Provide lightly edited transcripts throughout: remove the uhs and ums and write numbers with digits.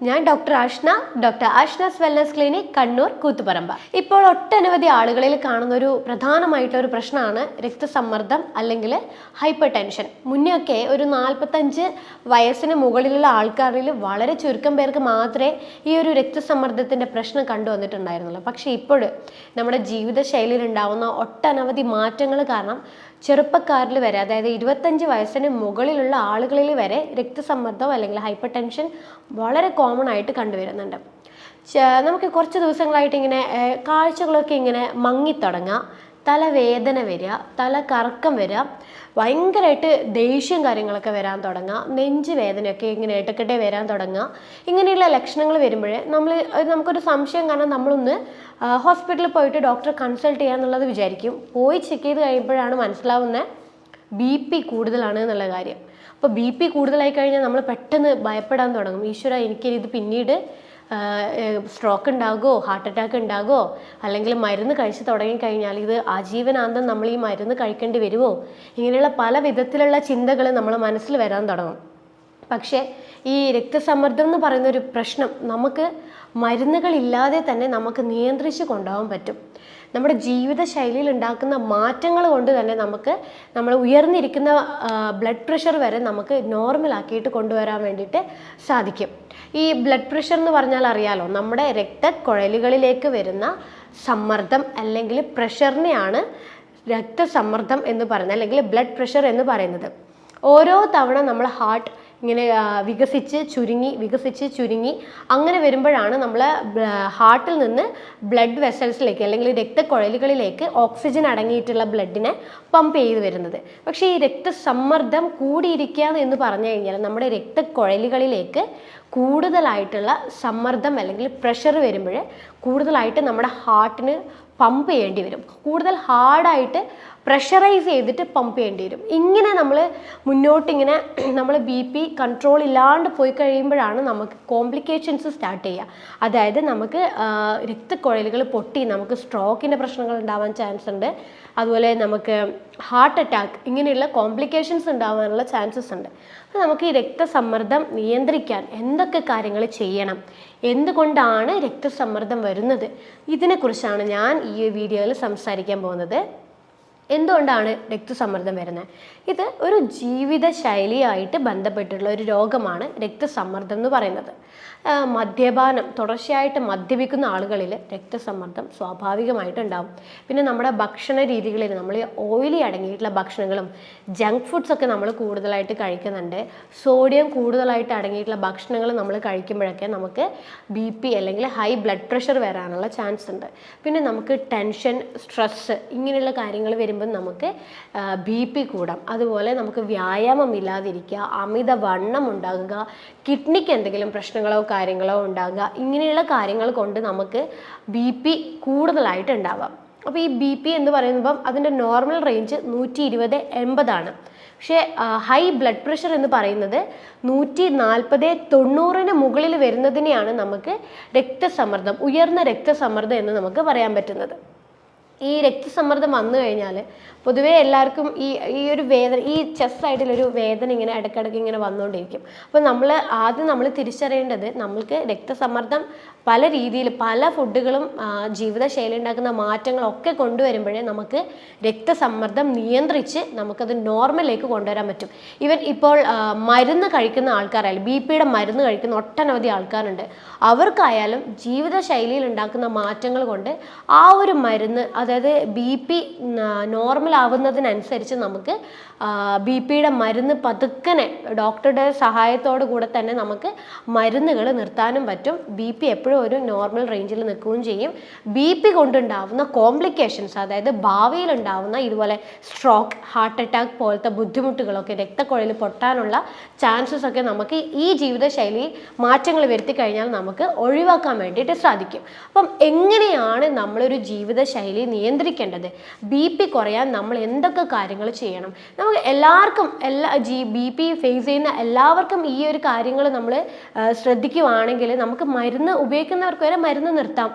ഞാൻ doctor Ashna's wellness clinic, Kannur, Koothuparamba. ഇപ്പോൾ ഒട്ടനവധി ആളുകളിൽ കാണുന്ന ഒരു പ്രധാനമായിട്ടുള്ള ഒരു പ്രശ്നമാണ് രക്തസമ്മർദ്ദം അല്ലെങ്കിൽ ഹൈപ്പർ ടെൻഷൻ. മുന്നേയൊക്കെ ഒരു 45 വയസ്സിന് മുകളിലുള്ള ആൾക്കാരിൽ വളരെ ചുരുക്കം പേർക്ക് മാത്രമേ ഈ ഒരു രക്തസമ്മർദ്ദത്തിൻ്റെ പ്രശ്നം കണ്ടുവന്നിട്ടുണ്ടായിരുന്നുള്ളൂ. പക്ഷേ ഇപ്പോൾ നമ്മുടെ ജീവിതശൈലിയിൽ ഉണ്ടാകുന്ന ഒട്ടനവധി മാറ്റങ്ങൾ കാരണം ചെറുപ്പക്കാരിൽ വരെ, അതായത് 25 വയസ്സിന് മുകളിലുള്ള ആളുകളിൽ വരെ രക്തസമ്മർദ്ദം അല്ലെങ്കിൽ ഹൈപ്പർ ടെൻഷൻ വളരെ കോമൺ ആയിട്ട് കണ്ടുവരുന്നുണ്ട്. നമുക്ക് കുറച്ച് ദിവസങ്ങളായിട്ട് ഇങ്ങനെ കാഴ്ചകളൊക്കെ ഇങ്ങനെ മങ്ങിത്തുടങ്ങുക, തലവേദന വരിക, തല കറക്കം വരിക, ഭയങ്കരമായിട്ട് ദേഷ്യം കാര്യങ്ങളൊക്കെ വരാൻ തുടങ്ങുക, നെഞ്ച് വേദനയൊക്കെ ഇങ്ങനെ ഇടയ്ക്കിടെ വരാൻ തുടങ്ങുക. ഇങ്ങനെയുള്ള ലക്ഷണങ്ങൾ വരുമ്പോഴേ നമുക്കൊരു സംശയം, കാരണം നമ്മളൊന്ന് ഹോസ്പിറ്റലിൽ പോയിട്ട് ഡോക്ടറെ കൺസൾട്ട് ചെയ്യാന്നുള്ളത് വിചാരിക്കും. പോയി ചെക്ക് ചെയ്ത് കഴിയുമ്പോഴാണ് മനസ്സിലാവുന്നത് BP കൂടുതലാണ് എന്നുള്ള കാര്യം. അപ്പോൾ BP കൂടുതലായി കഴിഞ്ഞാൽ നമ്മൾ പെട്ടെന്ന് ഭയപ്പെടാൻ തുടങ്ങും. ഈശ്വര, എനിക്കിത് പിന്നീട് സ്ട്രോക്ക് ഉണ്ടാകുമോ, ഹാർട്ട് അറ്റാക്ക് ഉണ്ടാകുമോ, അല്ലെങ്കിൽ മരുന്ന് കഴിച്ച് തുടങ്ങിക്കഴിഞ്ഞാൽ ഇത് ആജീവനാന്തം നമ്മൾ ഈ മരുന്ന് കഴിക്കേണ്ടി വരുമോ, ഇങ്ങനെയുള്ള പല വിധത്തിലുള്ള ചിന്തകൾ നമ്മളെ മനസ്സിൽ വരാൻ തുടങ്ങും. പക്ഷേ ഈ രക്തസമ്മർദ്ദം എന്ന് പറയുന്ന ഒരു പ്രശ്നം നമുക്ക് മരുന്നുകളില്ലാതെ തന്നെ നമുക്ക് നിയന്ത്രിച്ച് കൊണ്ടുപോകാൻ പറ്റും. നമ്മുടെ ജീവിതശൈലിയിൽ ഉണ്ടാക്കുന്ന മാറ്റങ്ങൾ കൊണ്ട് തന്നെ നമ്മൾ ഉയർന്നിരിക്കുന്ന ബ്ലഡ് പ്രഷർ വരെ നമുക്ക് നോർമലാക്കിയിട്ട് കൊണ്ടുവരാൻ വേണ്ടിയിട്ട് സാധിക്കും. ഈ ബ്ലഡ് പ്രഷർ എന്ന് പറഞ്ഞാൽ അറിയാലോ, നമ്മുടെ രക്തക്കുഴലുകളിലേക്ക് വരുന്ന സമ്മർദ്ദം അല്ലെങ്കിൽ പ്രഷറിനെയാണ് രക്തസമ്മർദ്ദം എന്ന് പറയുന്നത്, അല്ലെങ്കിൽ ബ്ലഡ് പ്രഷർ എന്ന് പറയുന്നത്. ഓരോ തവണ നമ്മൾ ഹാർട്ട് ഇങ്ങനെ വികസിച്ച് ചുരുങ്ങി അങ്ങനെ വരുമ്പോഴാണ് നമ്മൾ ഹാർട്ടിൽ നിന്ന് ബ്ലഡ് വെസൽസിലേക്ക് അല്ലെങ്കിൽ രക്തക്കുഴലുകളിലേക്ക് ഓക്സിജൻ അടങ്ങിയിട്ടുള്ള ബ്ലഡിനെ പമ്പ് ചെയ്ത് വരുന്നത്. പക്ഷേ ഈ രക്തസമ്മർദ്ദം കൂടിയിരിക്കുക എന്ന് പറഞ്ഞു കഴിഞ്ഞാൽ നമ്മുടെ രക്തക്കുഴലുകളിലേക്ക് കൂടുതലായിട്ടുള്ള സമ്മർദ്ദം അല്ലെങ്കിൽ പ്രഷർ വരുമ്പോൾ കൂടുതലായിട്ട് നമ്മുടെ ഹാർട്ടിന് പമ്പ് ചെയ്യേണ്ടി വരും, കൂടുതൽ ഹാർഡായിട്ട് പ്രഷറൈസ് ചെയ്തിട്ട് പമ്പ് ചെയ്യേണ്ടി വരും. ഇങ്ങനെ നമ്മൾ മുന്നോട്ടിങ്ങനെ നമ്മൾ BP കൺട്രോൾ ഇല്ലാണ്ട് പോയി കഴിയുമ്പോഴാണ് നമുക്ക് കോംപ്ലിക്കേഷൻസ് സ്റ്റാർട്ട് ചെയ്യുക. അതായത് നമുക്ക് രക്തക്കുഴലുകൾ പൊട്ടി നമുക്ക് സ്ട്രോക്കിൻ്റെ പ്രശ്നങ്ങൾ ഉണ്ടാവാൻ ചാൻസ് ഉണ്ട്. അതുപോലെ നമുക്ക് ഹാർട്ട് അറ്റാക്ക് ഇങ്ങനെയുള്ള കോംപ്ലിക്കേഷൻസ് ഉണ്ടാവാനുള്ള ചാൻസസ് ഉണ്ട്. അപ്പോൾ നമുക്ക് ഈ രക്തസമ്മർദ്ദം നിയന്ത്രിക്കാൻ എന്തൊക്കെ കാര്യങ്ങൾ ചെയ്യണം, എന്തുകൊണ്ടാണ് രക്തസമ്മർദ്ദം വരുന്നത്, ഇതിനെക്കുറിച്ചാണ് ഞാൻ ഈ വീഡിയോയിൽ സംസാരിക്കാൻ പോകുന്നത്. എന്തുകൊണ്ടാണ് രക്തസമ്മർദ്ദം വരുന്നത്? ഇത് ഒരു ജീവിതശൈലിയായിട്ട് ബന്ധപ്പെട്ടുള്ള ഒരു രോഗമാണ് രക്തസമ്മർദ്ദം എന്ന് പറയുന്നത്. മദ്യപാനം, തുടർച്ചയായിട്ട് മദ്യപിക്കുന്ന ആളുകളിൽ രക്തസമ്മർദ്ദം സ്വാഭാവികമായിട്ട് ഉണ്ടാവും. പിന്നെ നമ്മുടെ ഭക്ഷണ രീതികളിൽ നമ്മൾ ഓയിലി അടങ്ങിയിട്ടുള്ള ഭക്ഷണങ്ങളും ജങ്ക് ഫുഡ്സൊക്കെ നമ്മൾ കൂടുതലായിട്ട് കഴിക്കുന്നുണ്ട്. സോഡിയം കൂടുതലായിട്ട് അടങ്ങിയിട്ടുള്ള ഭക്ഷണങ്ങൾ നമ്മൾ കഴിക്കുമ്പോഴൊക്കെ നമുക്ക് BP അല്ലെങ്കിൽ ഹൈ ബ്ലഡ് പ്രഷർ വരാനുള്ള ചാൻസ് ഉണ്ട്. പിന്നെ നമുക്ക് ടെൻഷൻ, സ്ട്രെസ്സ് ഇങ്ങനെയുള്ള കാര്യങ്ങൾ വരുമ്പോൾ നമുക്ക് BP കൂടാം. അതുപോലെ നമുക്ക് വ്യായാമം ഇല്ലാതിരിക്കുക, അമിതവണ്ണം ഉണ്ടാകുക, കിഡ്നിക്ക് എന്തെങ്കിലും പ്രശ്നങ്ങളോ കാര്യങ്ങളോ ഉണ്ടാകുക, ഇങ്ങനെയുള്ള കാര്യങ്ങൾ കൊണ്ട് നമുക്ക് BP കൂടുതലായിട്ട് ഉണ്ടാവാം. അപ്പോൾ ഈ BP എന്ന് പറയുമ്പം അതിൻ്റെ നോർമൽ റേഞ്ച് 120-80 പക്ഷേ ഹൈ ബ്ലഡ് പ്രഷർ എന്ന് പറയുന്നത് 140-90 മുകളിൽ വരുന്നതിനെയാണ് നമുക്ക് രക്തസമ്മർദ്ദം, ഉയർന്ന രക്തസമ്മർദ്ദം എന്ന് നമുക്ക് പറയാൻ പറ്റുന്നത്. ഈ രക്തസമ്മർദ്ദം വന്നു കഴിഞ്ഞാൽ പൊതുവേ എല്ലാവർക്കും ഈ ഒരു വേദന, ഈ ചെസ്റ്റായിട്ടുള്ളൊരു വേദന ഇങ്ങനെ ഇടയ്ക്കിടയ്ക്ക് ഇങ്ങനെ വന്നുകൊണ്ടിരിക്കും. അപ്പോൾ ആദ്യം നമ്മൾ തിരിച്ചറിയേണ്ടത്, നമ്മൾക്ക് രക്തസമ്മർദ്ദം പല രീതിയിൽ പല ഫുഡുകളും ജീവിതശൈലി ഉണ്ടാക്കുന്ന മാറ്റങ്ങളൊക്കെ കൊണ്ടുവരുമ്പോഴേ നമുക്ക് രക്തസമ്മർദ്ദം നിയന്ത്രിച്ച് നമുക്കത് നോർമലിലേക്ക് കൊണ്ടുവരാൻ പറ്റും. ഇപ്പോൾ മരുന്ന് കഴിക്കുന്ന ആൾക്കാരായാലും, BPയുടെ മരുന്ന് കഴിക്കുന്ന ഒട്ടനവധി ആൾക്കാരുണ്ട്. അവർക്കായാലും ജീവിതശൈലിയിൽ ഉണ്ടാക്കുന്ന മാറ്റങ്ങൾ കൊണ്ട് ആ ഒരു മരുന്ന്, അതായത് BP നോർമൽ ആവുന്നതിനനുസരിച്ച് നമുക്ക് BPയുടെ മരുന്ന് പതുക്കനെ ഡോക്ടറുടെ സഹായത്തോടു കൂടെ തന്നെ നമുക്ക് മരുന്നുകൾ നിർത്താനും പറ്റും. BP എപ്പോഴും ഒരു നോർമൽ റേഞ്ചിൽ നിൽക്കുകയും ചെയ്യും. BP കൊണ്ടുണ്ടാവുന്ന കോംപ്ലിക്കേഷൻസ്, അതായത് ഭാവിയിൽ ഉണ്ടാവുന്ന ഇതുപോലെ സ്ട്രോക്ക്, ഹാർട്ട് അറ്റാക്ക് പോലത്തെ ബുദ്ധിമുട്ടുകളൊക്കെ, രക്തക്കുഴൽ പൊട്ടാനുള്ള ചാൻസസ് ഒക്കെ നമുക്ക് ഈ ജീവിതശൈലി മാറ്റങ്ങൾ വരുത്തി കഴിഞ്ഞാൽ നമുക്ക് ഒഴിവാക്കാൻ വേണ്ടിയിട്ട് സാധിക്കും. അപ്പം എങ്ങനെയാണ് നമ്മളൊരു ജീവിതശൈലി നിയന്ത്രിക്കേണ്ടത്? BP കുറയാൻ നമ്മൾ എന്തൊക്കെ കാര്യങ്ങൾ ചെയ്യണം? നമുക്ക് എല്ലാവർക്കും BP ഫേസ് ചെയ്യുന്ന എല്ലാവർക്കും ഈ ഒരു കാര്യങ്ങൾ നമ്മൾ ശ്രദ്ധിക്കുകയാണെങ്കിൽ നമുക്ക് മരുന്ന് ഉപയോഗിക്കുന്നവർക്ക് വരെ മരുന്ന് നിർത്താം.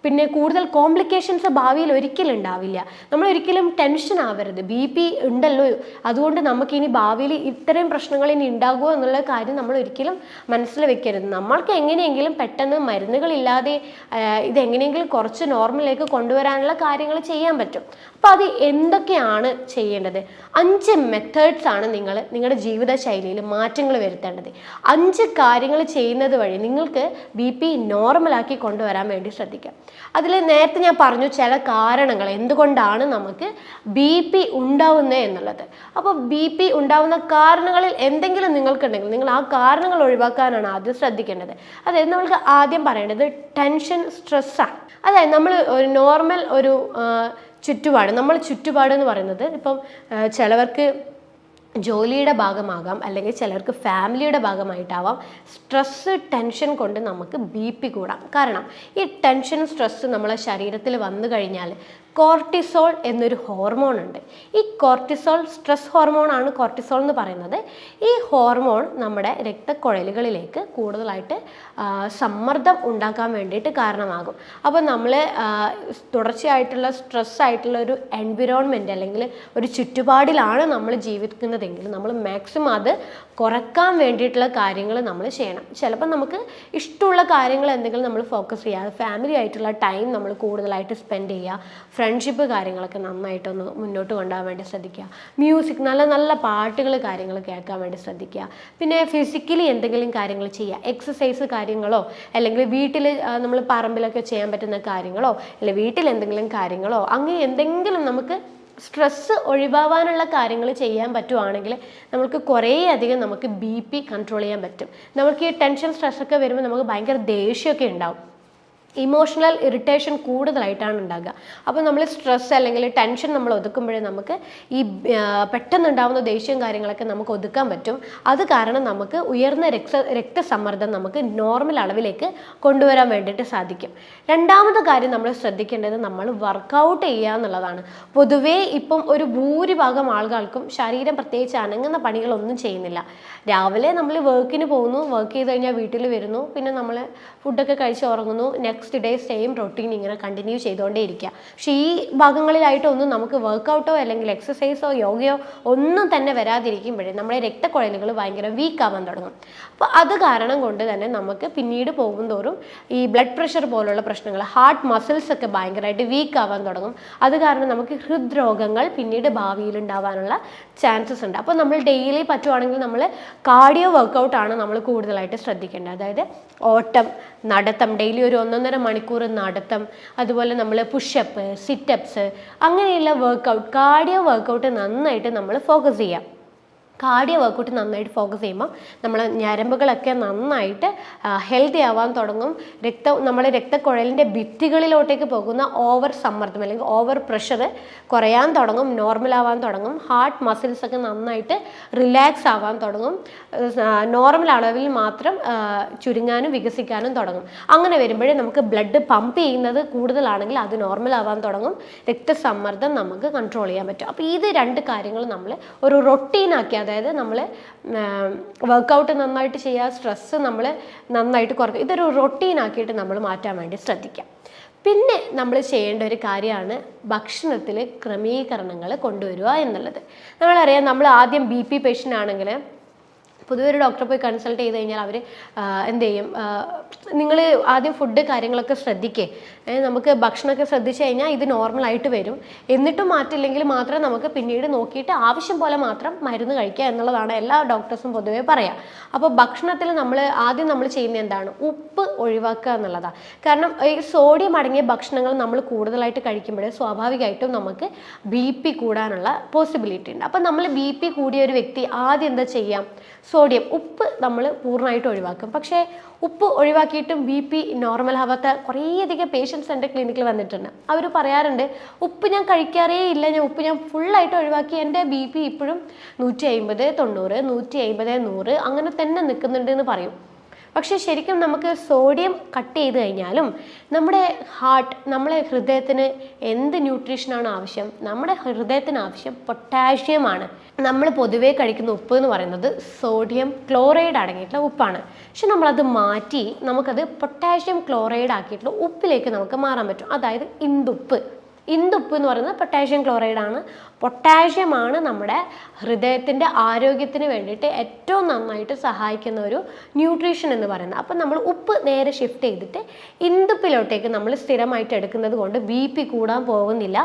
പിന്നെ കൂടുതൽ കോംപ്ലിക്കേഷൻസ് ഭാവിയിൽ ഒരിക്കലും ഉണ്ടാവില്ല. നമ്മൾ ഒരിക്കലും ടെൻഷൻ ആവരുത്. BP ഉണ്ടല്ലോ, അതുകൊണ്ട് നമുക്കിനി ഭാവിയിൽ ഇത്രയും പ്രശ്നങ്ങൾ ഇനി ഉണ്ടാകുമോ എന്നുള്ള കാര്യം നമ്മൾ ഒരിക്കലും മനസ്സിൽ വെക്കരുത്. നമ്മൾക്ക് എങ്ങനെയെങ്കിലും പെട്ടെന്ന് മരുന്നുകളില്ലാതെ ഇതെങ്ങനെയെങ്കിലും കുറച്ച് നോർമലിലേക്ക് കൊണ്ടുവരാനുള്ള കാര്യങ്ങൾ ചെയ്യാൻ പറ്റും. അപ്പോൾ അത് എന്തൊക്കെയാണ് ചെയ്യേണ്ടത്? 5 മെത്തേഡ്സ് ആണ് നിങ്ങൾ നിങ്ങളുടെ ജീവിതശൈലിയിൽ മാറ്റങ്ങൾ വരുത്തേണ്ടത്. 5 കാര്യങ്ങൾ ചെയ്യുന്നത് വഴി നിങ്ങൾക്ക് BP നോർമലാക്കി കൊണ്ടുവരാൻ വേണ്ടി ശ്രദ്ധിക്കാം. അതിൽ നേരത്തെ ഞാൻ പറഞ്ഞു ചില കാരണങ്ങൾ എന്തുകൊണ്ടാണ് നമുക്ക് BP ഉണ്ടാവുന്നത് എന്നുള്ളത്. അപ്പോൾ BP ഉണ്ടാവുന്ന കാരണങ്ങളിൽ എന്തെങ്കിലും നിങ്ങൾക്കുണ്ടെങ്കിൽ നിങ്ങൾ ആ കാരണങ്ങൾ ഒഴിവാക്കാനാണ് ആദ്യം ശ്രദ്ധിക്കേണ്ടത്. അതായത് നമ്മൾക്ക് ആദ്യം പറയേണ്ടത് ടെൻഷൻ, സ്ട്രെസ്സാണ്. അതായത് നമ്മൾ ഒരു നോർമൽ ഒരു ചുറ്റുപാട്, നമ്മൾ ചുറ്റുപാട് എന്ന് പറയുന്നത് ഇപ്പം ചിലവർക്ക് ജോലിയുടെ ഭാഗമാകാം, അല്ലെങ്കിൽ ചിലർക്ക് ഫാമിലിയുടെ ഭാഗമായിട്ടാവാം. സ്ട്രെസ്സ്, ടെൻഷൻ കൊണ്ട് നമുക്ക് BP കൂടാം. കാരണം ഈ ടെൻഷൻ, സ്ട്രെസ്സ് നമ്മളെ ശരീരത്തിൽ വന്നു കഴിഞ്ഞാൽ കോർട്ടിസോൾ എന്നൊരു ഹോർമോൺ ഉണ്ട്. ഈ കോർട്ടിസോൾ സ്ട്രെസ് ഹോർമോണാണ് കോർട്ടിസോൾ എന്ന് പറയുന്നത്. ഈ ഹോർമോൺ നമ്മുടെ രക്തക്കുഴലുകളിലേക്ക് കൂടുതലായിട്ട് സമ്മർദ്ദം ഉണ്ടാക്കാൻ വേണ്ടിയിട്ട് കാരണമാകും. അപ്പോൾ നമ്മൾ തുടർച്ചയായിട്ടുള്ള സ്ട്രെസ് ആയിട്ടുള്ള ഒരു എൻവിറോൺമെൻറ്റ് അല്ലെങ്കിൽ ഒരു ചുറ്റുപാടിലാണ് നമ്മൾ ജീവിക്കുന്നതെങ്കിൽ നമ്മൾ മാക്സിമം അത് കുറക്കാൻ വേണ്ടിയിട്ടുള്ള കാര്യങ്ങൾ നമ്മൾ ചെയ്യണം. ചിലപ്പോൾ നമുക്ക് ഇഷ്ടമുള്ള കാര്യങ്ങൾ എന്തെങ്കിലും നമ്മൾ ഫോക്കസ് ചെയ്യുക, ഫാമിലി ആയിട്ടുള്ള ടൈം നമ്മൾ കൂടുതലായിട്ട് സ്പെൻഡ് ചെയ്യുക, ഫ്രണ്ട്ഷിപ്പ് കാര്യങ്ങളൊക്കെ നന്നായിട്ടൊന്ന് മുന്നോട്ട് കൊണ്ടുപോകാൻ വേണ്ടി ശ്രദ്ധിക്കുക, മ്യൂസിക്, നല്ല നല്ല പാട്ടുകൾ കാര്യങ്ങൾ കേൾക്കാൻ വേണ്ടി ശ്രദ്ധിക്കുക. പിന്നെ ഫിസിക്കലി എന്തെങ്കിലും കാര്യങ്ങൾ ചെയ്യുക, എക്സസൈസ് കാര്യങ്ങളോ അല്ലെങ്കിൽ വീട്ടിൽ നമ്മൾ പറമ്പിലൊക്കെ ചെയ്യാൻ പറ്റുന്ന കാര്യങ്ങളോ അല്ലെങ്കിൽ വീട്ടിൽ എന്തെങ്കിലും കാര്യങ്ങളോ അങ്ങനെ എന്തെങ്കിലും നമുക്ക് സ്ട്രെസ്സ് ഒഴിവാകാനുള്ള കാര്യങ്ങൾ ചെയ്യാൻ പറ്റുവാണെങ്കിൽ നമുക്ക് കുറേ അധികം നമുക്ക് BP കൺട്രോൾ ചെയ്യാൻ പറ്റും. നമുക്ക് ഈ ടെൻഷൻ, സ്ട്രെസ്സൊക്കെ വരുമ്പോൾ നമുക്ക് ഭയങ്കര ദേഷ്യമൊക്കെ ഉണ്ടാവും, ഇമോഷണൽ ഇറിറ്റേഷൻ കൂടുതലായിട്ടാണ് ഉണ്ടാകുക. അപ്പോൾ നമ്മൾ സ്ട്രെസ് അല്ലെങ്കിൽ ടെൻഷൻ നമ്മൾ ഒതുക്കുമ്പോഴേ നമുക്ക് ഈ പെട്ടെന്നുണ്ടാകുന്ന ദേഷ്യവും കാര്യങ്ങളൊക്കെ നമുക്ക് ഒതുക്കാൻ പറ്റും. അത് കാരണം നമുക്ക് ഉയർന്ന രക്തസമ്മർദ്ദം നമുക്ക് നോർമൽ അളവിലേക്ക് കൊണ്ടുവരാൻ വേണ്ടിയിട്ട് സാധിക്കും. രണ്ടാമത്തെ കാര്യം നമ്മൾ ശ്രദ്ധിക്കേണ്ടത് നമ്മൾ വർക്കൗട്ട് ചെയ്യുക എന്നുള്ളതാണ്. പൊതുവേ ഇപ്പം ഒരു ഭൂരിഭാഗം ആളുകൾക്കും ശരീരം പ്രത്യേകിച്ച് അനങ്ങുന്ന പണികളൊന്നും ചെയ്യുന്നില്ല. രാവിലെ നമ്മൾ വർക്കിന് പോകുന്നു, വർക്ക് ചെയ്ത് കഴിഞ്ഞാൽ വീട്ടിൽ വരുന്നു, പിന്നെ നമ്മൾ ഫുഡൊക്കെ കഴിച്ച് ഉറങ്ങുന്നു, നെക്സ്റ്റ് ഡേ സെയിം റൊട്ടീൻ ഇങ്ങനെ കണ്ടിന്യൂ ചെയ്തുകൊണ്ടേ ഇരിക്കുക. പക്ഷേ ഈ ഭാഗങ്ങളിലായിട്ടൊന്നും നമുക്ക് വർക്കൗട്ടോ അല്ലെങ്കിൽ എക്സസൈസോ യോഗയോ ഒന്നും തന്നെ വരാതിരിക്കുമ്പോഴേ നമ്മുടെ രക്തക്കുഴലുകൾ ഭയങ്കര വീക്ക് ആവാൻ തുടങ്ങും. അപ്പോൾ അത് കാരണം കൊണ്ട് തന്നെ നമുക്ക് പിന്നീട് പോകുന്തോറും ഈ ബ്ലഡ് പ്രഷർ പോലുള്ള പ്രശ്നങ്ങൾ, ഹാർട്ട് മസിൽസ് ഒക്കെ ഭയങ്കരമായിട്ട് വീക്ക് ആവാൻ തുടങ്ങും. അത് കാരണം നമുക്ക് ഹൃദ്രോഗങ്ങൾ പിന്നീട് ഭാവിയിൽ ഉണ്ടാവാനുള്ള ചാൻസസ് ഉണ്ട്. അപ്പോൾ നമ്മൾ ഡെയിലി പറ്റുവാണെങ്കിൽ നമ്മൾ കാർഡിയോ വർക്കൗട്ടാണ് നമ്മൾ കൂടുതലായിട്ട് ശ്രദ്ധിക്കേണ്ടത്. അതായത് ഓട്ടം, നടത്തം, ഡെയിലി ഒരു 1.5 മണിക്കൂർ നടത്തം, അതുപോലെ നമ്മൾ പുഷപ്പ്, സിറ്റപ്സ്, അങ്ങനെയുള്ള വർക്കൗട്ട്, കാർഡിയോ വർക്കൗട്ട് നന്നായിട്ട് നമ്മൾ ഫോക്കസ് ചെയ്യാം. കാർഡിയോ വർക്കൗട്ട് നന്നായിട്ട് ഫോക്കസ് ചെയ്യുമ്പോൾ നമ്മൾ ഞരമ്പുകളൊക്കെ നന്നായിട്ട് ഹെൽത്തി ആവാൻ തുടങ്ങും. നമ്മുടെ രക്തക്കുഴലിൻ്റെ ഭിത്തികളിലോട്ടേക്ക് പോകുന്ന ഓവർ സമ്മർദ്ദം അല്ലെങ്കിൽ ഓവർ പ്രഷർ കുറയാൻ തുടങ്ങും, നോർമൽ ആവാൻ തുടങ്ങും. ഹാർട്ട് മസിൽസ് ഒക്കെ നന്നായിട്ട് റിലാക്സ് ആവാൻ തുടങ്ങും, നോർമൽ അളവിൽ മാത്രം ചുരുങ്ങാനും വികസിക്കാനും തുടങ്ങും. അങ്ങനെ വരുമ്പോഴേ നമുക്ക് ബ്ലഡ് പമ്പ് ചെയ്യുന്നത് കൂടുതലാണെങ്കിൽ അത് നോർമൽ ആവാൻ തുടങ്ങും, രക്തസമ്മർദ്ദം നമുക്ക് കൺട്രോൾ ചെയ്യാൻ പറ്റും. അപ്പോൾ ഇത് 2 കാര്യങ്ങൾ നമ്മൾ ഒരു റൊട്ടീനാക്കി, അതായത് നമ്മൾ വർക്കൗട്ട് നന്നായിട്ട് ചെയ്യുക, സ്ട്രെസ്സ് നമ്മൾ നന്നായിട്ട് കുറയ്ക്കുക, ഇതൊരു റൊട്ടീനാക്കിയിട്ട് നമ്മൾ മാറ്റാൻ വേണ്ടി ശ്രദ്ധിക്കാം. പിന്നെ നമ്മൾ ചെയ്യേണ്ട ഒരു കാര്യമാണ് ഭക്ഷണത്തിൽ ക്രമീകരണങ്ങൾ കൊണ്ടുവരിക എന്നുള്ളത്. നമ്മളറിയാം, നമ്മൾ ആദ്യം BP പേഷ്യൻ്റ് ആണെങ്കിൽ പൊതുവെ ഒരു ഡോക്ടറെ പോയി കൺസൾട്ട് ചെയ്ത് കഴിഞ്ഞാൽ അവർ എന്ത് ചെയ്യും, നിങ്ങൾ ആദ്യം ഫുഡ് കാര്യങ്ങളൊക്കെ ശ്രദ്ധിക്കേ, നമുക്ക് ഭക്ഷണമൊക്കെ ശ്രദ്ധിച്ചു കഴിഞ്ഞാൽ ഇത് നോർമലായിട്ട് വരും. എന്നിട്ടും മാറ്റില്ലെങ്കിൽ മാത്രം നമുക്ക് പിന്നീട് നോക്കിയിട്ട് ആവശ്യം പോലെ മാത്രം മരുന്ന് കഴിക്കുക എന്നുള്ളതാണ് എല്ലാ ഡോക്ടേഴ്സും പൊതുവേ പറയാം. അപ്പോൾ ഭക്ഷണത്തിൽ ആദ്യം നമ്മൾ ചെയ്യുന്നത് എന്താണ്, ഉപ്പ് ഒഴിവാക്കുക എന്നുള്ളതാണ്. കാരണം ഈ സോഡിയം അടങ്ങിയ ഭക്ഷണങ്ങൾ നമ്മൾ കൂടുതലായിട്ട് കഴിക്കുമ്പോൾ സ്വാഭാവികമായിട്ടും നമുക്ക് BP കൂടാനുള്ള പോസിബിലിറ്റി ഉണ്ട്. അപ്പം നമ്മൾ BP കൂടിയ ഒരു വ്യക്തി ആദ്യം എന്താ ചെയ്യാം, സോഡിയം, ഉപ്പ് നമ്മൾ പൂർണ്ണമായിട്ട് ഒഴിവാക്കും. പക്ഷേ ഉപ്പ് ഒഴിവാക്കിയിട്ടും BP നോർമൽ ആവാത്ത കുറേയധികം പേഷ്യൻസ് എൻ്റെ ക്ലിനിക്കിൽ വന്നിട്ടുണ്ട്. അവർ പറയാറുണ്ട്, ഉപ്പ് ഞാൻ കഴിക്കാറേ ഇല്ല, ഉപ്പ് ഞാൻ ഫുള്ളായിട്ട് ഒഴിവാക്കി, എൻ്റെ BP ഇപ്പോഴും 150, 90, 150, 100 അങ്ങനെ തന്നെ നിൽക്കുന്നുണ്ട് എന്ന് പറയും. പക്ഷേ ശരിക്കും നമുക്ക് സോഡിയം കട്ട് ചെയ്ത് കഴിഞ്ഞാലും നമ്മുടെ ഹാർട്ട്, നമ്മളെ ഹൃദയത്തിന് എന്ത് ന്യൂട്രീഷനാണ് ആവശ്യം, നമ്മുടെ ഹൃദയത്തിന് ആവശ്യം പൊട്ടാഷ്യമാണ്. നമ്മൾ പൊതുവേ കഴിക്കുന്ന ഉപ്പ് എന്ന് പറയുന്നത് സോഡിയം ക്ലോറൈഡ് അടങ്ങിയിട്ടുള്ള ഉപ്പാണ്. പക്ഷെ നമ്മളത് മാറ്റി നമുക്കത് പൊട്ടാഷ്യം ക്ലോറൈഡ് ആക്കിയിട്ടുള്ള ഉപ്പിലേക്ക് നമുക്ക് മാറാൻ പറ്റും. അതായത് ഇന്ദുപ്പ്. ഇന്ദുപ്പ് എന്ന് പറയുന്നത് പൊട്ടാഷ്യം ക്ലോറൈഡ് ആണ്. പൊട്ടാഷ്യമാണ് നമ്മുടെ ഹൃദയത്തിൻ്റെ ആരോഗ്യത്തിന് വേണ്ടിയിട്ട് ഏറ്റവും നന്നായിട്ട് സഹായിക്കുന്ന ഒരു ന്യൂട്രീഷൻ എന്ന് പറയുന്നത്. അപ്പം നമ്മൾ ഉപ്പ് നേരെ ഷിഫ്റ്റ് ചെയ്തിട്ട് ഇന്ദുപ്പിലോട്ടേക്ക് നമ്മൾ സ്ഥിരമായിട്ട് എടുക്കുന്നത് കൊണ്ട് BP കൂടാൻ പോകുന്നില്ല.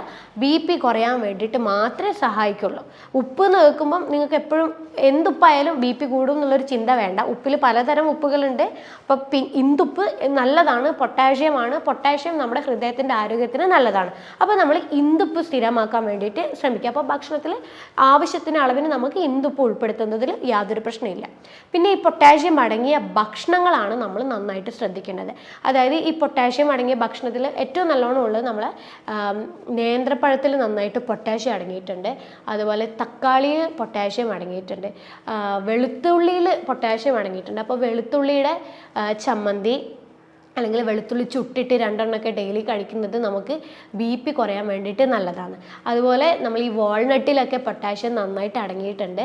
BP കുറയാൻ വേണ്ടിയിട്ട് മാത്രമേ സഹായിക്കുള്ളൂ. ഉപ്പ് എന്ന് കേൾക്കുമ്പം നിങ്ങൾക്ക് എപ്പോഴും എന്തുപ്പായാലും BP കൂടും എന്നുള്ളൊരു ചിന്ത വേണ്ട. ഉപ്പിൽ പലതരം ഉപ്പുകളുണ്ട്. അപ്പം ഇന്ദുപ്പ് നല്ലതാണ്, പൊട്ടാഷ്യമാണ്. പൊട്ടാഷ്യം നമ്മുടെ ഹൃദയത്തിൻ്റെ ആരോഗ്യത്തിന് നല്ലതാണ്. അപ്പോൾ നമ്മൾ ഇന്ദുപ്പ് സ്ഥിരമാക്കാൻ വേണ്ടിയിട്ട് ശ്രമിക്കുക. അപ്പോൾ ഭക്ഷണത്തിൽ ആവശ്യത്തിന് അളവിന് നമുക്ക് ഇന്ദുപ്പ് ഉൾപ്പെടുത്തുന്നതിൽ യാതൊരു പ്രശ്നമില്ല. പിന്നെ ഈ പൊട്ടാഷ്യം അടങ്ങിയ ഭക്ഷണങ്ങളാണ് നമ്മൾ നന്നായിട്ട് ശ്രദ്ധിക്കേണ്ടത്. അതായത് ഈ പൊട്ടാഷ്യം അടങ്ങിയ ഭക്ഷണത്തിൽ ഏറ്റവും നല്ലോണം ഉള്ളത് നമ്മളെ നേന്ത്രപ്പഴത്തിൽ നന്നായിട്ട് പൊട്ടാഷ്യം അടങ്ങിയിട്ടുണ്ട്. അതുപോലെ തക്കാളിയിൽ പൊട്ടാഷ്യം അടങ്ങിയിട്ടുണ്ട്. വെളുത്തുള്ളിയിൽ പൊട്ടാഷ്യം അടങ്ങിയിട്ടുണ്ട്. അപ്പോൾ വെളുത്തുള്ളിയുടെ ചമ്മന്തി അല്ലെങ്കിൽ വെളുത്തുള്ളി ചുട്ടിട്ട് 2 എണ്ണമൊക്കെ ഡെയിലി കഴിക്കുന്നത് നമുക്ക് BP കുറയാൻ വേണ്ടിയിട്ട് നല്ലതാണ്. അതുപോലെ നമ്മൾ ഈ വാൾനട്ടിലൊക്കെ പൊട്ടാഷ്യം നന്നായിട്ട് അടങ്ങിയിട്ടുണ്ട്.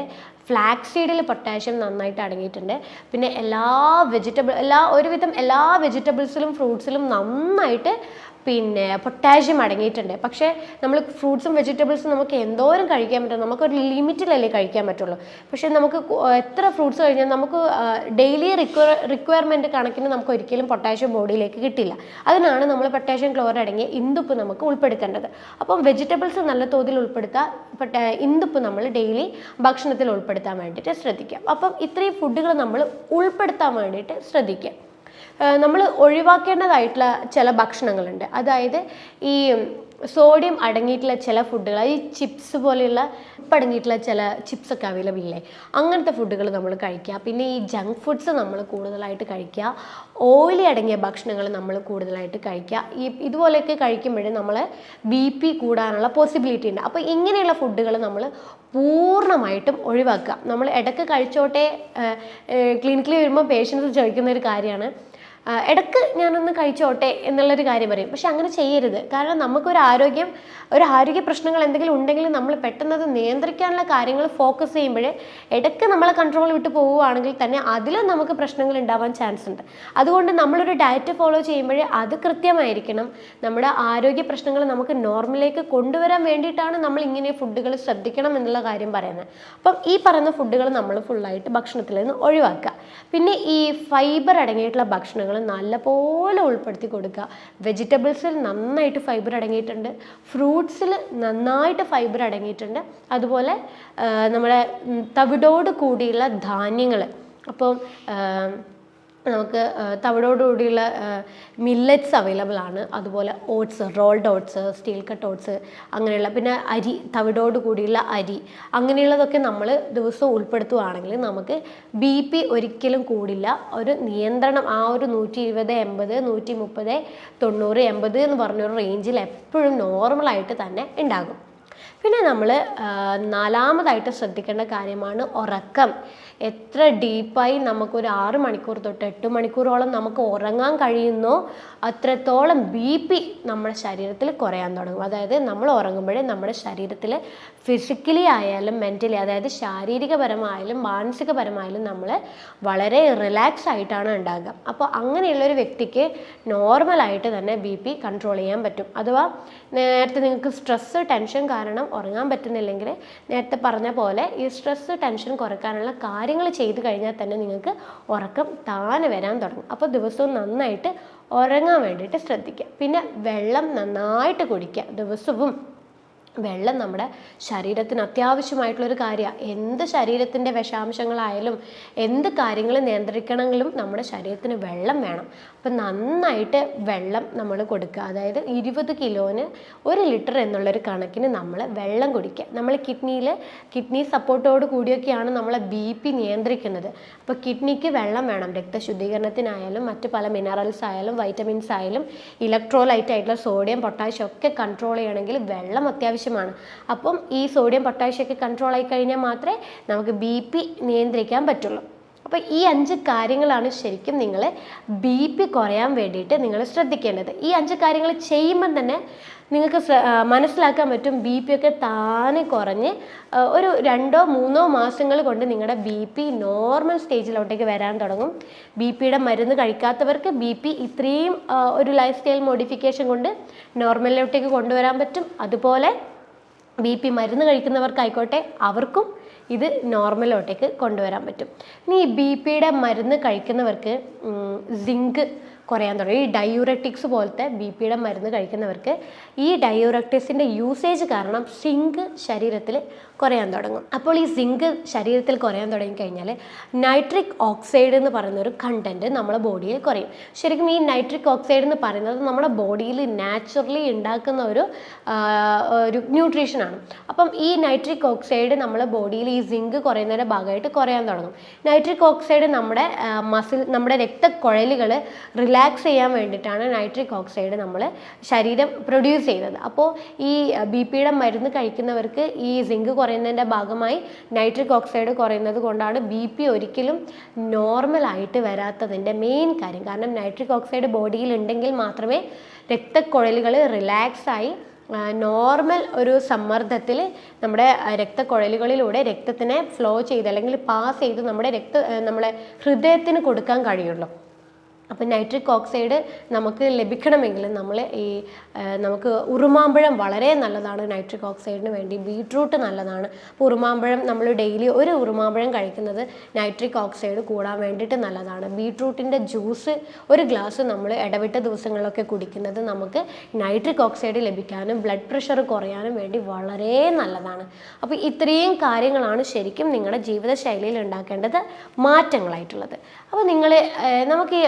ഫ്ലാക്സ് സീഡിൽ പൊട്ടാഷ്യം നന്നായിട്ട് അടങ്ങിയിട്ടുണ്ട്. പിന്നെ ഒരുവിധം എല്ലാ വെജിറ്റബിൾസിലും ഫ്രൂട്ട്സിലും നന്നായിട്ട് പിന്നെ പൊട്ടാഷ്യം അടങ്ങിയിട്ടുണ്ട്. പക്ഷേ നമ്മൾ ഫ്രൂട്ട്സും വെജിറ്റബിൾസും നമുക്ക് എന്തോരം കഴിക്കാൻ പറ്റും, നമുക്കൊരു ലിമിറ്റിലല്ലേ കഴിക്കാൻ പറ്റുള്ളൂ. പക്ഷേ നമുക്ക് എത്ര ഫ്രൂട്ട്സ് കഴിഞ്ഞാൽ നമുക്ക് ഡെയിലി റിക്വയർമെൻറ്റ് കണക്കിന് നമുക്ക് ഒരിക്കലും പൊട്ടാഷ്യം ബോഡിയിലേക്ക് കിട്ടില്ല. അതിനാണ് നമ്മൾ പൊട്ടാഷ്യം ക്ലോറൈഡ് അടങ്ങിയ ഇന്ദുപ്പ് നമുക്ക് ഉൾപ്പെടുത്തേണ്ടത്. അപ്പം വെജിറ്റബിൾസ് നല്ല തോതിൽ ഉൾപ്പെടുത്തുക, ഇന്ദുപ്പ് നമ്മൾ ഡെയിലി ഭക്ഷണത്തിൽ ഉൾപ്പെടുത്താൻ വേണ്ടിയിട്ട് ശ്രദ്ധിക്കുക. അപ്പം ഇത്രയും ഫുഡുകൾ നമ്മൾ ഉൾപ്പെടുത്താൻ വേണ്ടിയിട്ട് ശ്രദ്ധിക്കുക. നമ്മൾ ഒഴിവാക്കേണ്ടതായിട്ടുള്ള ചില ഭക്ഷണങ്ങളുണ്ട്. അതായത് ഈ സോഡിയം അടങ്ങിയിട്ടുള്ള ചില ഫുഡുകൾ, ഈ ചിപ്സ് പോലെയുള്ള അടങ്ങിയിട്ടുള്ള ചില ചിപ്സൊക്കെ അവൈലബിൾ ഇല്ലേ, അങ്ങനത്തെ ഫുഡുകൾ നമ്മൾ കഴിക്കുക. പിന്നെ ഈ ജങ്ക് ഫുഡ്സ് നമ്മൾ കൂടുതലായിട്ട് കഴിക്കുക. ഓയിലി അടങ്ങിയ ഭക്ഷണങ്ങൾ നമ്മൾ കൂടുതലായിട്ട് കഴിക്കുക. ഇതുപോലെയൊക്കെ കഴിക്കുമ്പോഴേ നമ്മൾ BP കൂടാനുള്ള പോസിബിലിറ്റി ഉണ്ട്. അപ്പോൾ ഇങ്ങനെയുള്ള ഫുഡുകൾ നമ്മൾ പൂർണ്ണമായിട്ടും ഒഴിവാക്കുക. നമ്മൾ ഇടയ്ക്ക് കഴിച്ചോട്ടെ, ക്ലിനിക്കിൽ വരുമ്പോൾ പേഷ്യൻസ് ചോദിക്കുന്ന ഒരു കാര്യമാണ്, ഇടയ്ക്ക് ഞാനൊന്ന് കഴിച്ചോട്ടെ എന്നുള്ളൊരു കാര്യം പറയും. പക്ഷെ അങ്ങനെ ചെയ്യരുത്. കാരണം നമുക്കൊരു ആരോഗ്യ പ്രശ്നങ്ങൾ എന്തെങ്കിലും ഉണ്ടെങ്കിൽ നമ്മൾ പെട്ടെന്ന് അത് നിയന്ത്രിക്കാനുള്ള കാര്യങ്ങൾ ഫോക്കസ് ചെയ്യുമ്പോഴേ ഇടയ്ക്ക് നമ്മളെ കൺട്രോൾ വിട്ട് പോവുകയാണെങ്കിൽ തന്നെ അതിലും നമുക്ക് പ്രശ്നങ്ങൾ ഉണ്ടാവാൻ ചാൻസ് ഉണ്ട്. അതുകൊണ്ട് നമ്മളൊരു ഡയറ്റ് ഫോളോ ചെയ്യുമ്പോഴേ അത് കൃത്യമായിരിക്കണം. നമ്മുടെ ആരോഗ്യ പ്രശ്നങ്ങൾ നമുക്ക് നോർമലിലേക്ക് കൊണ്ടുവരാൻ വേണ്ടിയിട്ടാണ് നമ്മൾ ഇങ്ങനെ ഫുഡുകൾ ശ്രദ്ധിക്കണം എന്നുള്ള കാര്യം പറയുന്നത്. അപ്പം ഈ പറയുന്ന ഫുഡുകൾ നമ്മൾ ഫുള്ളായിട്ട് ഭക്ഷണത്തിൽ നിന്ന് ഒഴിവാക്കുക. പിന്നെ ഈ ഫൈബർ അടങ്ങിയിട്ടുള്ള ഭക്ഷണങ്ങൾ നല്ലപോലെ ഉൾപ്പെടുത്തി കൊടുക്കുക. വെജിറ്റബിൾസിൽ നന്നായിട്ട് ഫൈബർ അടങ്ങിയിട്ടുണ്ട്, ഫ്രൂട്ട്സിൽ നന്നായിട്ട് ഫൈബർ അടങ്ങിയിട്ടുണ്ട്. അതുപോലെ നമ്മുടെ തവിടോട് കൂടിയുള്ള ധാന്യങ്ങൾ, അപ്പം നമുക്ക് തവിടോടുകൂടിയുള്ള മില്ലറ്റ്സ് അവൈലബിൾ ആണ്. അതുപോലെ oats, rolled oats, steel cut oats, അങ്ങനെയുള്ള പിന്നെ അരി, തവിടോട് കൂടിയുള്ള അരി, അങ്ങനെയുള്ളതൊക്കെ നമ്മൾ ദിവസവും ഉൾപ്പെടുത്തുകയാണെങ്കിൽ നമുക്ക് BP ഒരിക്കലും കൂടില്ല. ഒരു നിയന്ത്രണം, ആ ഒരു 120, 80, 130, 90, 80 എന്ന് പറഞ്ഞൊരു റേഞ്ചിൽ എപ്പോഴും നോർമലായിട്ട് തന്നെ ഉണ്ടാകും. പിന്നെ നമ്മൾ നാലാമതായിട്ട് ശ്രദ്ധിക്കേണ്ട കാര്യമാണ് ഉറക്കം. എത്ര ഡീപ്പായി നമുക്കൊരു 6 മണിക്കൂർ തൊട്ട് 8 മണിക്കൂറോളം നമുക്ക് ഉറങ്ങാൻ കഴിയുന്നോ അത്രത്തോളം BP നമ്മുടെ ശരീരത്തിൽ കുറയാൻ തുടങ്ങും. അതായത് നമ്മൾ ഉറങ്ങുമ്പോഴേ നമ്മുടെ ശരീരത്തിൽ ഫിസിക്കലി ആയാലും മെൻ്റലി, അതായത് ശാരീരികപരമായാലും മാനസികപരമായാലും നമ്മൾ വളരെ റിലാക്സ് ആയിട്ടാണ് ഉണ്ടാകുക. അപ്പോൾ അങ്ങനെയുള്ളൊരു വ്യക്തിക്ക് നോർമലായിട്ട് തന്നെ BP കൺട്രോൾ ചെയ്യാൻ പറ്റും. അഥവാ നേരത്തെ നിങ്ങൾക്ക് സ്ട്രെസ്സ്, ടെൻഷൻ കാരണം ഉറങ്ങാൻ പറ്റുന്നില്ലെങ്കിൽ നേരത്തെ പറഞ്ഞ പോലെ ഈ സ്ട്രെസ്സ്, ടെൻഷൻ കുറയ്ക്കാനുള്ള കാര്യങ്ങൾ ചെയ്ത് കഴിഞ്ഞാൽ തന്നെ നിങ്ങൾക്ക് ഉറക്കം താനെ വരാൻ തുടങ്ങും. അപ്പോൾ ദിവസവും നന്നായിട്ട് ഉറങ്ങാൻ വേണ്ടിയിട്ട് ശ്രദ്ധിക്കുക. പിന്നെ വെള്ളം നന്നായിട്ട് കുടിക്കുക. ദിവസവും വെള്ളം നമ്മുടെ ശരീരത്തിന് അത്യാവശ്യമായിട്ടുള്ളൊരു കാര്യമാണ്. എന്ത് ശരീരത്തിൻ്റെ വിഷാംശങ്ങളായാലും എന്ത് കാര്യങ്ങൾ നിയന്ത്രിക്കണമെങ്കിലും നമ്മുടെ ശരീരത്തിന് വെള്ളം വേണം. അപ്പം നന്നായിട്ട് വെള്ളം നമ്മൾ കൊടുക്കുക. അതായത് 20 കിലോന് 1 ലിറ്റർ എന്നുള്ളൊരു കണക്കിന് നമ്മൾ വെള്ളം കുടിക്കുക. നമ്മൾ കിഡ്നി സപ്പോർട്ടോട് കൂടിയൊക്കെയാണ് നമ്മളെ BP നിയന്ത്രിക്കുന്നത്. അപ്പോൾ കിഡ്നിക്ക് വെള്ളം വേണം. രക്തശുദ്ധീകരണത്തിനായാലും മറ്റ് പല മിനറൽസ് ആയാലും വൈറ്റമിൻസ് ആയാലും ഇലക്ട്രോലൈറ്റ് ആയിട്ടുള്ള സോഡിയം, പൊട്ടാഷ്യം ഒക്കെ കൺട്രോൾ ചെയ്യണമെങ്കിൽ വെള്ളം അത്യാവശ്യമാണ്. അപ്പം ഈ സോഡിയം, പൊട്ടാഷ്യം ഒക്കെ കൺട്രോൾ ആയി കഴിഞ്ഞാൽ മാത്രമേ നമുക്ക് BP നിയന്ത്രിക്കാൻ പറ്റുള്ളൂ. അപ്പോൾ ഈ 5 കാര്യങ്ങളാണ് ശരിക്കും നിങ്ങൾ BP കുറയാൻ വേണ്ടിയിട്ട് നിങ്ങൾ ശ്രദ്ധിക്കേണ്ടത്. ഈ 5 കാര്യങ്ങൾ ചെയ്യുമ്പം തന്നെ നിങ്ങൾക്ക് മനസ്സിലാക്കാൻ പറ്റും BP ഒക്കെ താനെ കുറഞ്ഞ് ഒരു 2-3 മാസങ്ങൾ കൊണ്ട് നിങ്ങളുടെ BP നോർമൽ സ്റ്റേജിലോട്ടേക്ക് വരാൻ തുടങ്ങും. BPയുടെ മരുന്ന് കഴിക്കാത്തവർക്ക് BP ഇത്രയും ഒരു ലൈഫ് സ്റ്റൈൽ മോഡിഫിക്കേഷൻ കൊണ്ട് നോർമലിലോട്ടേക്ക് കൊണ്ടുവരാൻ പറ്റും. അതുപോലെ BP മരുന്ന് കഴിക്കുന്നവർക്കായിക്കോട്ടെ അവർക്കും ഇത് നോർമലോട്ടേക്ക് കൊണ്ടുവരാൻ പറ്റും. ഇനി ഈ BPയുടെ മരുന്ന് കഴിക്കുന്നവർക്ക് സിങ്ക് കുറയാൻ തുടങ്ങി. ഈ ഡയൂററ്റിക്സ് പോലത്തെ BPയുടെ മരുന്ന് കഴിക്കുന്നവർക്ക് ഈ ഡയൂററ്റിക്സിൻ്റെ യൂസേജ് കാരണം സിങ്ക് ശരീരത്തിൽ കുറയാൻ തുടങ്ങും. അപ്പോൾ ഈ സിങ്ക് ശരീരത്തിൽ കുറയാൻ തുടങ്ങിക്കഴിഞ്ഞാൽ നൈട്രിക് ഓക്സൈഡ് എന്ന് പറയുന്ന ഒരു കണ്ടൻറ്റ് നമ്മുടെ ബോഡിയിൽ കുറയും. ശരിക്കും ഈ നൈട്രിക് ഓക്സൈഡ് എന്ന് പറയുന്നത് നമ്മുടെ ബോഡിയിൽ നാച്ചുറലി ഉണ്ടാക്കുന്ന ഒരു ന്യൂട്രീഷനാണ്. അപ്പം ഈ നൈട്രിക് ഓക്സൈഡ് നമ്മുടെ ബോഡിയിൽ ഈ സിങ്ക് കുറയുന്നതിൻ്റെ ഭാഗമായിട്ട് കുറയാൻ തുടങ്ങും. നൈട്രിക് ഓക്സൈഡ് നമ്മുടെ രക്തക്കുഴലുകൾ റിലാക്സ് ചെയ്യാൻ വേണ്ടിയിട്ടാണ് നൈട്രിക് ഓക്സൈഡ് നമ്മൾ ശരീരം പ്രൊഡ്യൂസ് ചെയ്യുന്നത്. അപ്പോൾ ഈ BPയുടെ മരുന്ന് കഴിക്കുന്നവർക്ക് ഈ സിങ്ക് കുറയുന്നതിൻ്റെ ഭാഗമായി നൈട്രിക് ഓക്സൈഡ് കുറയുന്നത് കൊണ്ടാണ് BP ഒരിക്കലും നോർമലായിട്ട് വരാത്തതിൻ്റെ മെയിൻ കാര്യം. കാരണം നൈട്രിക് ഓക്സൈഡ് ബോഡിയിൽ ഉണ്ടെങ്കിൽ മാത്രമേ രക്തക്കുഴലുകൾ റിലാക്സായി നോർമൽ ഒരു സമ്മർദ്ദത്തിൽ നമ്മുടെ രക്തക്കുഴലുകളിലൂടെ രക്തത്തിനെ ഫ്ലോ ചെയ്ത് അല്ലെങ്കിൽ പാസ് ചെയ്ത് നമ്മുടെ ഹൃദയത്തിന് കൊടുക്കാൻ കഴിയുള്ളൂ. അപ്പം നൈട്രിക് ഓക്സൈഡ് നമുക്ക് ലഭിക്കണമെങ്കിൽ നമുക്ക് ഉറുമാമ്പഴം വളരെ നല്ലതാണ് നൈട്രിക് ഓക്സൈഡിന് വേണ്ടി. ബീട്രൂട്ട് നല്ലതാണ്. അപ്പോൾ ഉറുമാമ്പഴം നമ്മൾ ഡെയിലി ഒരു ഉറുമാമ്പഴം കഴിക്കുന്നത് നൈട്രിക് ഓക്സൈഡ് കൂടാൻ വേണ്ടിയിട്ട് നല്ലതാണ്. ബീട്രൂട്ടിൻ്റെ ജ്യൂസ് ഒരു ഗ്ലാസ് നമ്മൾ ഇടവിട്ട ദിവസങ്ങളിലൊക്കെ കുടിക്കുന്നത് നമുക്ക് നൈട്രിക് ഓക്സൈഡ് ലഭിക്കാനും ബ്ലഡ് പ്രഷർ കുറയാനും വേണ്ടി വളരെ നല്ലതാണ്. അപ്പോൾ ഇത്രയും കാര്യങ്ങളാണ് ശരിക്കും നിങ്ങളുടെ ജീവിതശൈലിയിൽ ഉണ്ടാക്കേണ്ടത് മാറ്റങ്ങളായിട്ടുള്ളത്. അപ്പോൾ നമുക്ക്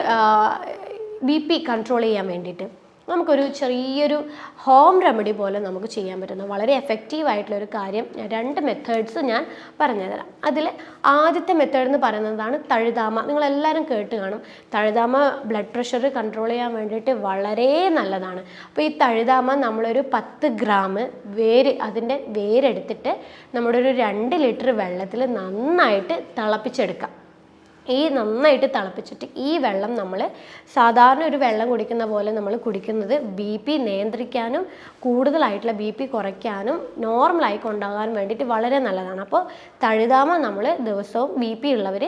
BP കൺട്രോൾ ചെയ്യാൻ വേണ്ടിയിട്ട് നമുക്കൊരു ചെറിയൊരു ഹോം റെമഡി പോലെ നമുക്ക് ചെയ്യാൻ പറ്റുന്ന വളരെ എഫക്റ്റീവായിട്ടുള്ളൊരു കാര്യം 2 മെത്തേഡ്സ് ഞാൻ പറഞ്ഞുതരാം. അതിൽ ആദ്യത്തെ മെത്തേഡ് എന്ന് പറയുന്നതാണ് തഴുതാമ. നിങ്ങളെല്ലാവരും കേട്ട് കാണും. തഴുതാമ ബ്ലഡ് പ്രഷർ കൺട്രോൾ ചെയ്യാൻ വേണ്ടിയിട്ട് വളരെ നല്ലതാണ്. അപ്പോൾ ഈ തഴുതാമ നമ്മളൊരു 10 ഗ്രാം അതിൻ്റെ വേരെടുത്തിട്ട് നമ്മുടെ ഒരു 2 ലിറ്റർ വെള്ളത്തിൽ നന്നായിട്ട് തിളപ്പിച്ചെടുക്കാം. നന്നായിട്ട് തിളപ്പിച്ചിട്ട് ഈ വെള്ളം നമ്മൾ സാധാരണ ഒരു വെള്ളം കുടിക്കുന്ന പോലെ നമ്മൾ കുടിക്കുന്നത് BP നിയന്ത്രിക്കാനും കൂടുതലായിട്ടുള്ള BP കുറയ്ക്കാനും നോർമലായി കൊണ്ടുപോകാൻ വേണ്ടിയിട്ട് വളരെ നല്ലതാണ്. അപ്പോൾ തഴുതാമ നമ്മൾ ദിവസവും BP ഉള്ളവർ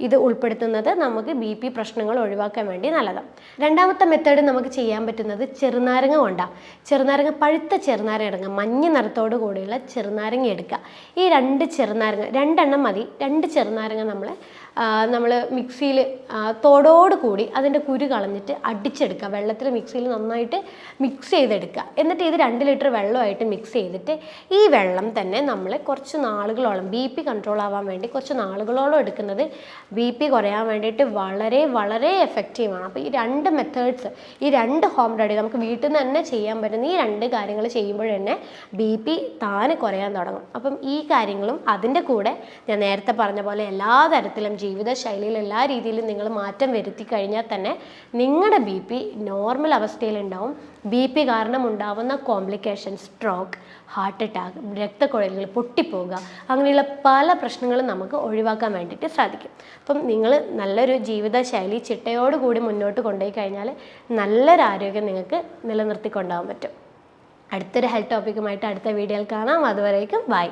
ഇത് ഉൾപ്പെടുത്തുന്നത് നമുക്ക് BP പ്രശ്നങ്ങൾ ഒഴിവാക്കാൻ വേണ്ടി നല്ലതാണ്. രണ്ടാമത്തെ മെത്തേഡ് നമുക്ക് ചെയ്യാൻ പറ്റുന്നത് ചെറുനാരങ്ങ കൊണ്ടാണ്. പഴുത്ത ചെറുനാരങ്ങ എടുക്കുക. മഞ്ഞ നിറത്തോട് കൂടിയുള്ള ചെറുനാരങ്ങ എടുക്കുക. ഈ 2 ചെറുനാരങ്ങ 2 എണ്ണം മതി. 2 ചെറുനാരങ്ങ നമ്മൾ മിക്സിയിൽ തോടോട് കൂടി അതിൻ്റെ കുരു കളഞ്ഞിട്ട് അടിച്ചെടുക്കുക. വെള്ളത്തിൽ മിക്സിയിൽ നന്നായിട്ട് മിക്സ് ചെയ്തെടുക്കുക. എന്നിട്ട് ഇത് 2 ലിറ്റർ വെള്ളമായിട്ട് മിക്സ് ചെയ്തിട്ട് ഈ വെള്ളം തന്നെ നമ്മൾ കുറച്ച് നാളുകളോളം BP കൺട്രോൾ ആവാൻ വേണ്ടി കുറച്ച് നാളുകളോളം എടുക്കുന്നത് BP കുറയാൻ വേണ്ടിയിട്ട് വളരെ വളരെ എഫക്റ്റീവാണ്. അപ്പോൾ ഈ 2 മെത്തേഡ്സ്, ഈ 2 ഹോം റെമഡി നമുക്ക് വീട്ടിൽ നിന്ന് തന്നെ ചെയ്യാൻ പറ്റുന്ന ഈ 2 കാര്യങ്ങൾ ചെയ്യുമ്പോൾ തന്നെ BP താനെ കുറയാൻ തുടങ്ങും. അപ്പം ഈ കാര്യങ്ങളും അതിൻ്റെ കൂടെ ഞാൻ നേരത്തെ പറഞ്ഞ പോലെ എല്ലാ തരത്തിലും ജീവിതശൈലിയിൽ എല്ലാ രീതിയിലും നിങ്ങൾ മാറ്റം വരുത്തി കഴിഞ്ഞാൽ തന്നെ നിങ്ങളുടെ BP നോർമൽ അവസ്ഥയിലുണ്ടാവും. BP കാരണം ഉണ്ടാവുന്ന കോംപ്ലിക്കേഷൻ, സ്ട്രോക്ക്, ഹാർട്ട് അറ്റാക്ക്, രക്തക്കുഴലുകൾ പൊട്ടിപ്പോവുക, അങ്ങനെയുള്ള പല പ്രശ്നങ്ങളും നമുക്ക് ഒഴിവാക്കാൻ വേണ്ടിയിട്ട് സാധിക്കും. അപ്പം നിങ്ങൾ നല്ലൊരു ജീവിതശൈലി ചിട്ടയോടുകൂടി മുന്നോട്ട് കൊണ്ടുപോയി കഴിഞ്ഞാൽ നല്ലൊരു ആരോഗ്യം നിങ്ങൾക്ക് നിലനിർത്തിക്കൊണ്ടാവാൻ പറ്റും. അടുത്തൊരു ഹെൽത്ത് ടോപ്പിക്കുമായിട്ട് അടുത്ത വീഡിയോയിൽ കാണാം. അതുവരേക്കും ബൈ.